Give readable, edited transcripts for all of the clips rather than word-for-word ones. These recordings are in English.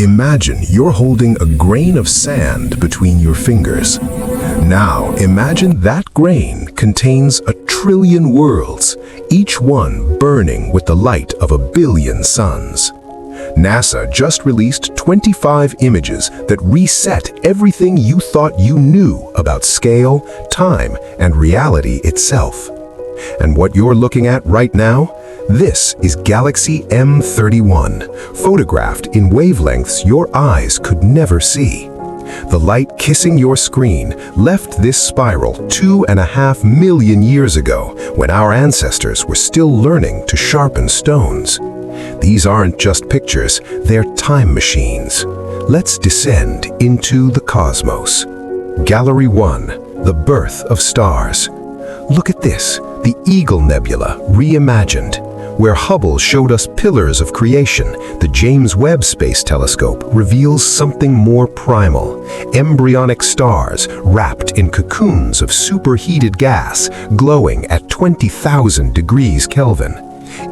Imagine you're holding a grain of sand between your fingers. Now imagine that grain contains 1,000,000,000,000 worlds, each one burning with the light of 1,000,000,000 suns. NASA just released 25 images that reset everything you thought you knew about scale, time, and reality itself. And what you're looking at right now? This is Galaxy M31, photographed in wavelengths your eyes could never see. The light kissing your screen left this spiral 2.5 million years ago, when our ancestors were still learning to sharpen stones. These aren't just pictures, they're time machines. Let's descend into the cosmos. Gallery 1, the birth of stars. Look at this, the Eagle Nebula reimagined. Where Hubble showed us pillars of creation, the James Webb Space Telescope reveals something more primal. Embryonic stars wrapped in cocoons of superheated gas, glowing at 20,000 degrees Kelvin.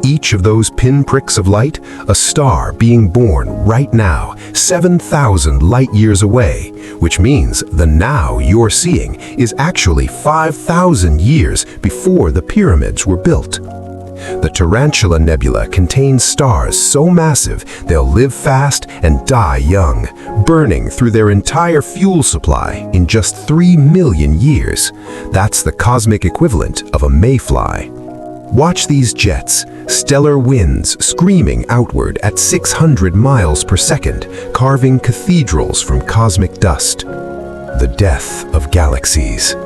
Each of those pinpricks of light, a star being born right now, 7,000 light years away, which means the now you're seeing is actually 5,000 years before the pyramids were built. The Tarantula Nebula contains stars so massive they'll live fast and die young, burning through their entire fuel supply in just 3 million years. That's the cosmic equivalent of a mayfly. Watch these jets, stellar winds screaming outward at 600 miles per second, carving cathedrals from cosmic dust. The death of galaxies.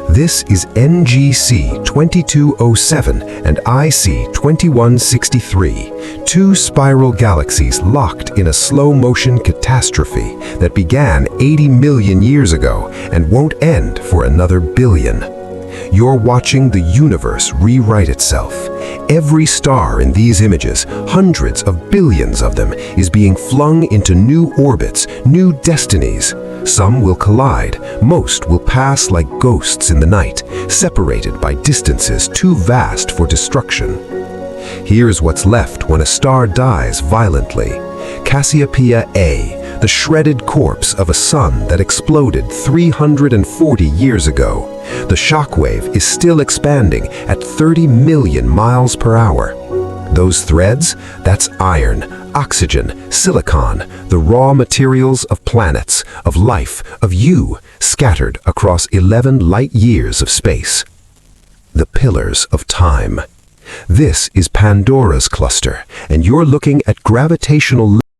This is NGC 2207 and IC 2163, two spiral galaxies locked in a slow-motion catastrophe that began 80 million years ago and won't end for another billion. You're watching the universe rewrite itself. Every star in these images, hundreds of billions of them, is being flung into new orbits, new destinies. Some will collide, most will pass like ghosts in the night, separated by distances too vast for destruction. Here's what's left when a star dies violently. Cassiopeia A, the shredded corpse of a sun that exploded 340 years ago. The shockwave is still expanding at 30 million miles per hour. Those threads, that's iron, oxygen, silicon, the raw materials of planets, of life, of you, scattered across 11 light years of space. The pillars of time. This is Pandora's cluster, and you're looking at gravitational